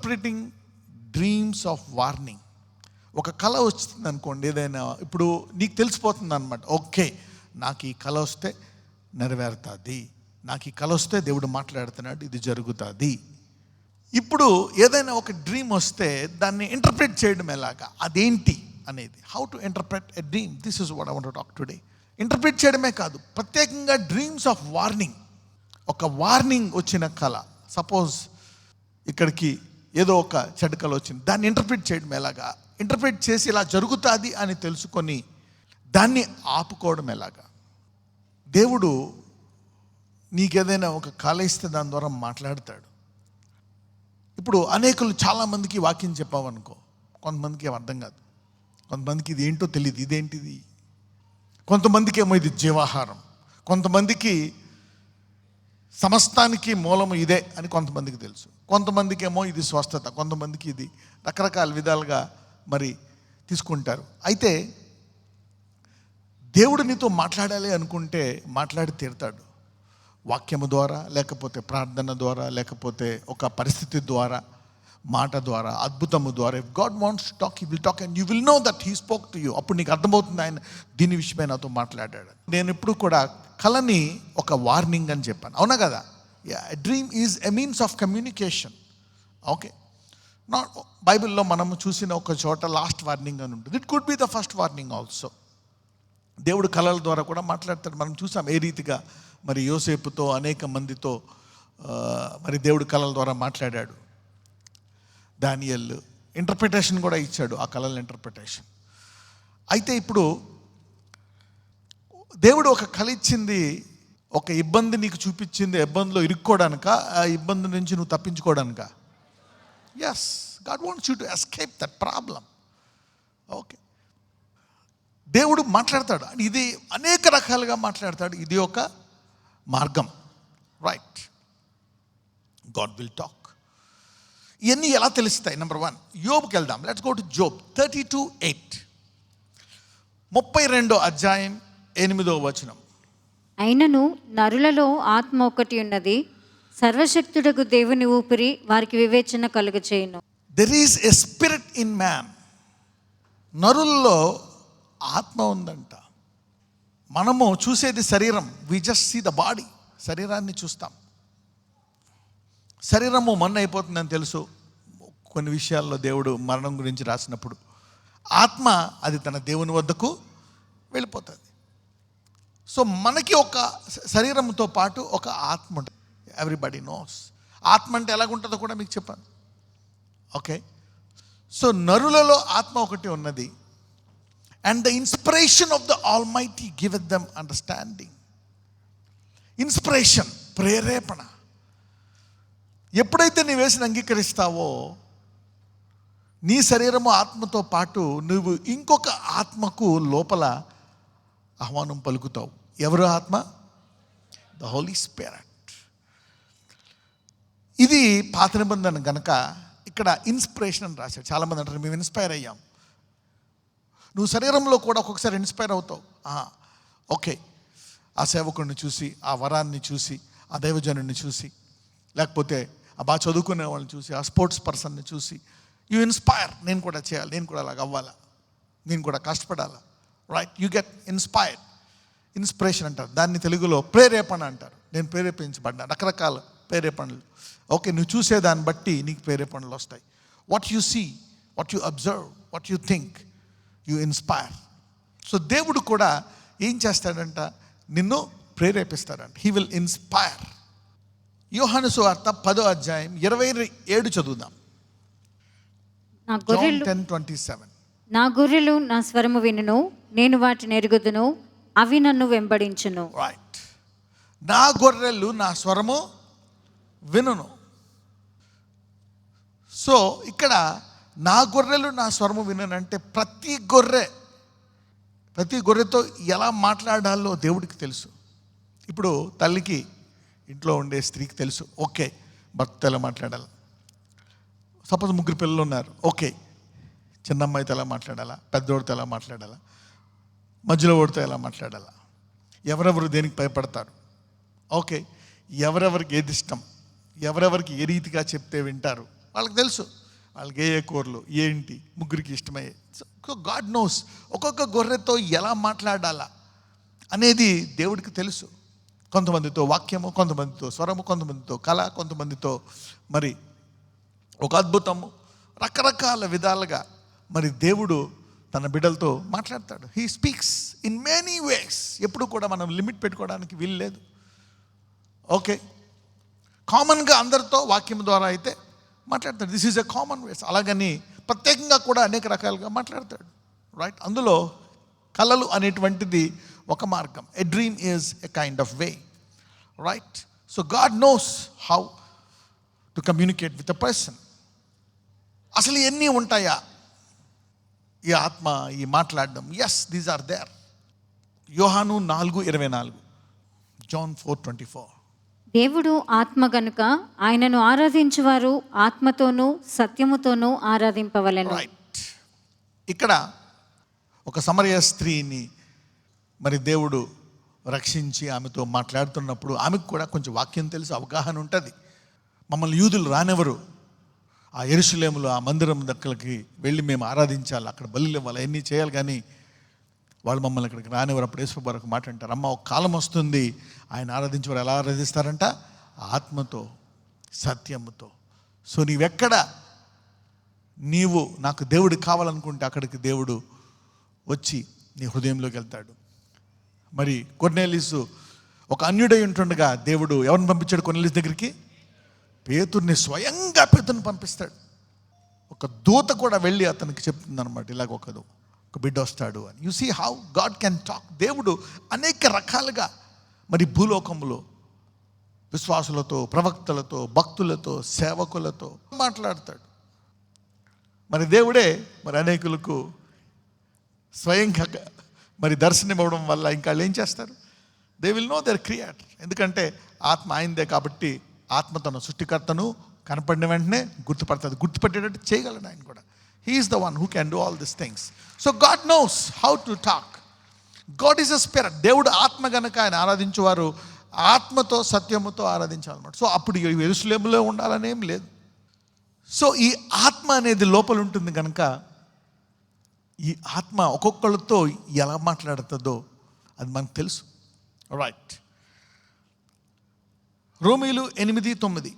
Interpreting dreams of warning. ఒక కళ వచ్చింది అనుకోండి, ఏదైనా ఇప్పుడు నీకు తెలిసిపోతుంది అనమాట, ఓకే నాకు ఈ కళ వస్తే నెరవేరుతుంది, నాకు ఈ కళ వస్తే దేవుడు మాట్లాడుతున్నాడు, ఇది జరుగుతుంది. ఇప్పుడు ఏదైనా ఒక డ్రీమ్ వస్తే దాన్ని ఇంటర్ప్రిట్ చేయడం ఎలాగా, అదేంటి అనేది, how to interpret a dream, this is what I want to talk today. Interpret చేయడమే కాదు, ప్రత్యేకంగా డ్రీమ్స్ ఆఫ్ వార్నింగ్, ఒక వార్నింగ్ వచ్చిన కళ, సపోజ్ ఇక్కడికి ఏదో ఒక చెడు కళ వచ్చింది, దాన్ని ఇంటర్ప్రిట్ చేయడం ఎలాగా, ఇంటర్ప్రిట్ చేసి ఇలా జరుగుతుంది అని తెలుసుకొని దాన్ని ఆపుకోవడం ఎలాగా. దేవుడు నీకేదైనా ఒక కళ ఇస్తే దాని ద్వారా మాట్లాడతాడు. ఇప్పుడు అనేకులు చాలామందికి వాక్యం చెప్పావనుకో, కొంతమందికి ఏం అర్థం కాదు, కొంతమందికి ఇది ఏంటో తెలియదు, ఇదేంటిది, కొంతమందికి ఏమో ఇది జీవాహారం, కొంతమందికి సమస్తానికి మూలము ఇదే అని కొంతమందికి తెలుసు, కొంతమందికి ఏమో ఇది స్వస్థత, కొంతమందికి ఇది రకరకాల విధాలుగా మరి తీసుకుంటారు. అయితే దేవుడు నీతో మాట్లాడాలి అనుకుంటే మాట్లాడి తీరుతాడు, వాక్యము ద్వారా, లేకపోతే ప్రార్థన ద్వారా, లేకపోతే ఒక పరిస్థితి ద్వారా, మాట ద్వారా, అద్భుతము ద్వారా. If God wants to talk, he will talk and you will know that he spoke to you. అప్పుడు నీకు అర్థమవుతుంది ఆయన దీని విషయమై నాతో మాట్లాడాడు. నేను ఎప్పుడు కూడా కళని ఒక వార్నింగ్ అని చెప్పాను, అవునా కదా. Dream is a means of communication. Okay, not బైబిల్లో మనము చూసిన ఒక చోట లాస్ట్ వార్నింగ్ అని ఉంటుంది, it could be the first warning also. దేవుడు కళల ద్వారా కూడా మాట్లాడతాడు. మనం చూసాం ఏ రీతిగా మరి యోసేపుతో అనేక మందితో మరి దేవుడు కళల ద్వారా మాట్లాడాడు. దానియేల్ ఇంటర్ప్రిటేషన్ కూడా ఇచ్చాడు, ఆ కళల ఇంటర్ప్రిటేషన్. అయితే ఇప్పుడు దేవుడు ఒక కళ ఇచ్చింది, ఒక ఇబ్బంది నీకు చూపించింది, ఇబ్బందిలో ఇరుక్కోవడానిక, ఆ ఇబ్బంది నుంచి నువ్వు తప్పించుకోవడానిక? Yes, God wants you to escape that problem. Okay, దేవుడు మాట్లాడతాడు, ఇది అనేక రకాలుగా మాట్లాడతాడు, ఇది ఒక మార్గం. Right, God will talk. ఇవన్నీ ఎలా తెలుస్తాయి? నెంబర్ 1, యోబుకి వెళ్దాం. Let's go to Job 32:8. 32వ అధ్యాయం 8వ వచనం. అయినను నరులలో ఆత్మ ఒకటి ఉన్నది, సర్వశక్తుడకు దేవుని ఊపిరి వారికి వివేచన కలుగచేయును. There is a spirit in man. నరుల్లో ఆత్మ ఉందంట. మనము చూసేది శరీరం, we just see the body, శరీరాన్ని చూస్తాం. శరీరము మన్ను అయిపోతుందని తెలుసు, కొన్ని విషయాల్లో దేవుడు మరణం గురించి రాసినప్పుడు. ఆత్మ అది తన దేవుని వద్దకు వెళ్ళిపోతుంది. సో మనకి ఒక శరీరంతో పాటు ఒక ఆత్మ ఉంటుంది. Everybody knows. ఆత్మ అంటే ఎలాగుంటుందో కూడా మీకు చెప్పాను. ఓకే, సో నరులలో ఆత్మ ఒకటి ఉన్నది. And the inspiration of the almighty giveth them understanding. Inspiration, ప్రేరేపణ. ఎప్పుడైతే నీ వేసిన అంగీకరిస్తావో నీ శరీరము ఆత్మతో పాటు నువ్వు ఇంకొక ఆత్మకు లోపల ఆహ్వానం పలుకుతావు. ఎవరు ఆత్మ? The Holy Spirit. ఇది పాత నిబంధన గనక ఇక్కడ ఇన్స్పిరేషన్ అని రాశాడు. చాలామంది అంటారు మేము ఇన్స్పైర్ అయ్యాం. నువ్వు శరీరంలో కూడా ఒక్కొక్కసారి ఇన్స్పైర్ అవుతావు. ఓకే, ఆ సేవకుడిని చూసి, ఆ వరాన్ని చూసి, ఆ దైవజనుడిని చూసి, లేకపోతే ఆ బాగా చదువుకునే వాళ్ళని చూసి, ఆ స్పోర్ట్స్ పర్సన్ని చూసి యూ ఇన్స్పైర్. నేను కూడా చేయాలి, నేను కూడా అలాగ అవ్వాలా, నేను కూడా కష్టపడాలా. Right, you get inspired. Inspiration అంటారు దాన్ని, తెలుగులో ప్రేరేపణ అంటారు. నేను ప్రేరేపించబడ్డా, రకరకాల ప్రేరేపణలు. ఓకే, నువ్వు చూసేదాన్ని బట్టి నీకు ప్రేరేపణలు వస్తాయి. What you see, what you observe, what you think, you inspire. So దేవుడు కూడా ఏం చేస్తాడంట? నిన్ను ప్రేరేపిస్తాడంట. He will inspire. యోహాను సువార్త 10వ అధ్యాయం 27 చదువుదాం. John 10:27. నా గొర్రెలు నా స్వరము వినును, నేను వాటిని ఎరుగుదును, అవి నన్ను వెంబడించును. రైట్, నా గొర్రెలు నా స్వరము వినును. సో ఇక్కడ నా గొర్రెలు నా స్వరము వినునంటే ప్రతి గొర్రెతో ఎలా మాట్లాడాలో దేవుడికి తెలుసు. ఇప్పుడు తల్లికి, ఇంట్లో ఉండే స్త్రీకి తెలుసు, ఓకే భర్తతో ఎలా మాట్లాడాలి. సపోజ్ 3 పిల్లలు ఉన్నారు, ఓకే చిన్నమ్మాయితో ఎలా మాట్లాడాలా, పెద్దోడితో ఎలా మాట్లాడాలా, మధ్యలో ఓడితో ఎలా మాట్లాడాలా, ఎవరెవరు దేనికి భయపడతారు, ఓకే ఎవరెవరికి ఏది ఇష్టం, ఎవరెవరికి ఏ రీతిగా చెప్తే వింటారు, వాళ్ళకి తెలుసు వాళ్ళకి ఏ కూరలు ఏంటి ముగ్గురికి ఇష్టమయ్యే. గాడ్ నోస్ ఒక్కొక్క గొర్రెతో ఎలా మాట్లాడాలా అనేది దేవుడికి తెలుసు. కొంతమందితో వాక్యము, కొంతమందితో స్వరము, కొంతమందితో కళ, కొంతమందితో మరి ఒక అద్భుతము, రకరకాల విధాలుగా మరి దేవుడు తన బిడ్డలతో మాట్లాడతాడు. He speaks in many ways. ఎప్పుడు కూడా మనం లిమిట్ పెట్టుకోవడానికి వీలు లేదు. ఓకే, కామన్గా అందరితో వాక్యం ద్వారా అయితే మాట్లాడతాడు. దిస్ ఈజ్ ఎ కామన్ వేస్. అలాగని ప్రత్యేకంగా కూడా అనేక రకాలుగా మాట్లాడతాడు. రైట్, అందులో కళలు అనేటువంటిది ఒక మార్గం. A dream is a kind of way. Right, so God knows how to communicate with a person. అసలు ఎన్ని ఉంటాయా ఈ ఆత్మ, ఈ మాట్లాడడం? Yes, these are there. Yohanu 4:24, John 4:24. దేవుడు ఆత్మ గనుక ఆయనను ఆరాధించువారు ఆత్మతోనూ సత్యముతోనూ ఆరాధింపవలెను. రైట్, ఇక్కడ ఒక సమరయ స్త్రీని మరి దేవుడు రక్షించి ఆమెతో మాట్లాడుతున్నప్పుడు ఆమెకు కూడా కొంచెం వాక్యం తెలుసు, అవగాహన ఉంటుంది. మమ్మల్ని యూదులు రానివ్వరు, ఆ యెరూషలేములో ఆ మందిరం దగ్గరికి వెళ్ళి మేము ఆరాధించాలి, అక్కడ బలులు ఇవ్వాలి, అన్నీ చేయాలి, కానీ వాళ్ళు మమ్మల్ని ఇక్కడికి రానివ్వరు. అప్పుడు యేసు ఒక మాట అంటారు, అమ్మ ఒక కాలం వస్తుంది ఆయన ఆరాధించేవారు ఎలా ఆరాధిస్తారంట? ఆత్మతో సత్యముతో. సో నీవు నాకు దేవుడు కావాలనుకుంటే అక్కడికి దేవుడు వచ్చి నీ హృదయంలోకి వెళ్తాడు. మరి కొర్నేలియసు ఒక అన్యుడై ఉంటుండగా దేవుడు ఎవరిని పంపించాడు కొర్నేలియసు దగ్గరికి? పేతుర్ని, స్వయంగా పేతుర్ని పంపిస్తాడు. ఒక దూత కూడా వెళ్ళి అతనికి చెప్తుంది అనమాట, ఇలాగ ఒక బిడ్డ వస్తాడు అని. You see how God can talk. దేవుడు అనేక రకాలుగా మరి భూలోకంలో విశ్వాసులతో, ప్రవక్తలతో, భక్తులతో, సేవకులతో మాట్లాడతాడు. మరి దేవుడే మరి అనేకులకు స్వయంగా మరి దర్శనం ఇవ్వడం వల్ల ఇంకా వాళ్ళు ఏం చేస్తారు? They will know their creator. ఎందుకంటే ఆత్మ ఆయనదే కాబట్టి ఆత్మ తన సృష్టికర్తను కనపడిన వెంటనే గుర్తుపడుతుంది, గుర్తుపెట్టేటట్టు చేయగలడు ఆయన కూడా. He is the one who can do all this things. So God knows how to talk. God is a spirit. దేవుడు ఆత్మ గనక ఆయన ఆరాధించేవారు ఆత్మతో సత్యముతో ఆరాధించాలన్నమాట. సో అప్పుడు యెరూషలేములో ఉండాలనేం లేదు. సో ఈ ఆత్మ అనేది లోపల ఉంటుంది కనుక ఈ ఆత్మ ఒక్కొక్కళ్ళతో ఎలా మాట్లాడుతుందో అది మనకు తెలుసు. రైట్, రోమీలు 8:9,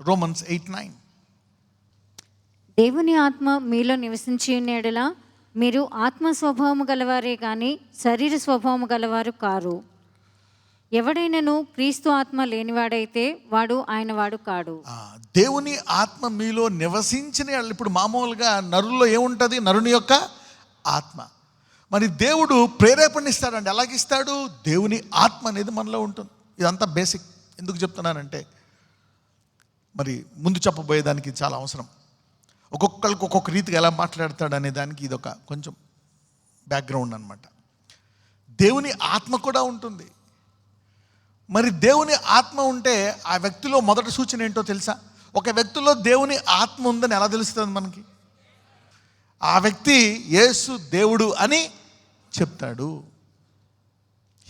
Romans 8:9. దేవుని ఆత్మ మీలో నివసించి ఉన్న యెడల మీరు ఆత్మ స్వభావము గలవారే కానీ శరీర స్వభావము గలవారు కారు. ఎవడైనను క్రీస్తు ఆత్మ లేనివాడైతే వాడు ఆయన వాడు కాడు. దేవుని ఆత్మ మీలో నివసించిన యెడల, ఇప్పుడు మామూలుగా నరుల్లో ఏముంటుంది? నరుని యొక్క ఆత్మ. మరి దేవుడు ప్రేరేపణ ఇస్తాడండి. ఎలాగిస్తాడు? దేవుని ఆత్మ అనేది మనలో ఉంటుంది. ఇదంతా బేసిక్. ఎందుకు చెప్తున్నానంటే మరి ముందు చెప్పబోయేదానికి చాలా అవసరం. ఒక్కొక్కరికి ఒక్కొక్క రీతిగా ఎలా మాట్లాడతాడు అనే దానికి ఇదొక కొంచెం బ్యాక్గ్రౌండ్ అనమాట. దేవుని ఆత్మ కూడా ఉంటుంది. మరి దేవుని ఆత్మ ఉంటే ఆ వ్యక్తిలో మొదటి సూచన ఏంటో తెలుసా? ఒక వ్యక్తిలో దేవుని ఆత్మ ఉందని ఎలా తెలుస్తుంది మనకి? ఆ వ్యక్తి యేసు దేవుడు అని చెప్తాడు.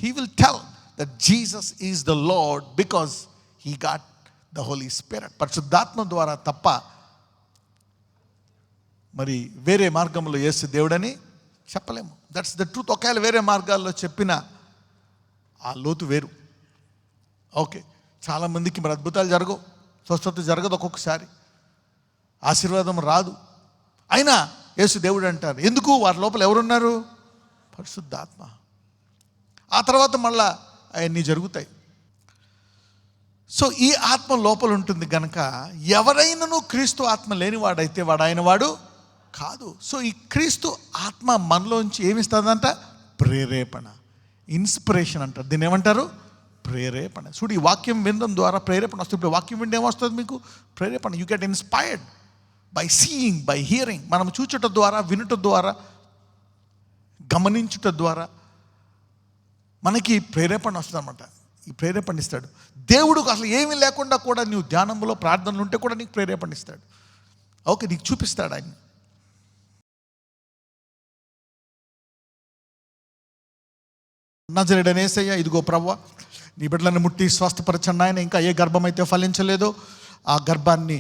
He will tell that Jesus is the Lord because he got the Holy Spirit. పరిశుద్ధాత్మ ద్వారా తప్ప మరి వేరే మార్గంలో యేసు దేవుడని చెప్పలేము. That's the truth. ఒకవేళ వేరే మార్గాల్లో చెప్పిన ఆ లోతు వేరు. ఓకే, చాలామందికి మరి అద్భుతాలు జరగవు, స్వస్థత జరగదు, ఒక్కొక్కసారి ఆశీర్వాదం రాదు, అయినా యేసు దేవుడు అంటారు. ఎందుకు? వారి లోపల ఎవరున్నారు? పరిశుద్ధాత్మ. ఆ తర్వాత మళ్ళా అవన్నీ జరుగుతాయి. సో ఈ ఆత్మ లోపల ఉంటుంది కనుక ఎవరైనాను క్రీస్తు ఆత్మ లేనివాడైతే వాడు ఆయన వాడు కాదు. సో ఈ క్రీస్తు ఆత్మ మనలోంచి ఏమిస్తుందంట? ప్రేరేపణ, ఇన్స్పిరేషన్ అంటారు. దీన్ని ఏమంటారు? ప్రేరేపణ. చూడు, ఈ వాక్యం వినడం ద్వారా ప్రేరేపణ వస్తుంది. ఇప్పుడు వాక్యం వింటే ఏమొస్తుంది మీకు? ప్రేరేపణ. You get inspired by seeing, by hearing. మనం చూచుట ద్వారా, వినుట ద్వారా, గమనించుట ద్వారా మనకి ప్రేరేపణ వస్తుంది అన్నమాట. ఈ ప్రేరేపణ ఇస్తాడు దేవుడు. అసలు ఏమీ లేకుండా కూడా నువ్వు ధ్యానంలో, ప్రార్థనలు ఉంటే కూడా నీకు ప్రేరేపణ ఇస్తాడు. ఓకే, నీకు చూపిస్తాడు ఆయన. నజరేయుడైన యేసయ్య, ఇదిగో ప్రభువా నీ బిడ్డలను ముట్టి స్వస్థపరచండి ఆయన. ఇంకా ఏ గర్భం అయితే ఫలించలేదో ఆ గర్భాన్ని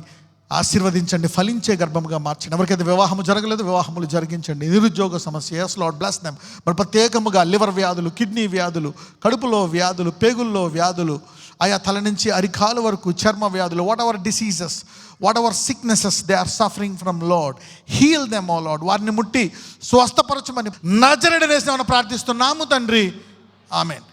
ఆశీర్వదించండి, ఫలించే గర్భముగా మార్చండి. ఎవరికైతే వివాహము జరగలేదు వివాహములు జరిగించండి. నిరుద్యోగ సమస్య, ఎస్ లార్డ్ బ్లెస్ దెమ్. మరి ప్రత్యేకముగా లివర్ వ్యాధులు, కిడ్నీ వ్యాధులు, కడుపులో వ్యాధులు, పేగుల్లో వ్యాధులు, ఆయా తల నుంచి అరికాలు వరకు చర్మ వ్యాధులు, whatever diseases, whatever sicknesses they are suffering from Lord, heal them O Lord. వారిని ముట్టి స్వస్థపరచమని నజరేయుడైన యేసునామమున ప్రార్థిస్తున్నాము తండ్రి, ఆమేన్.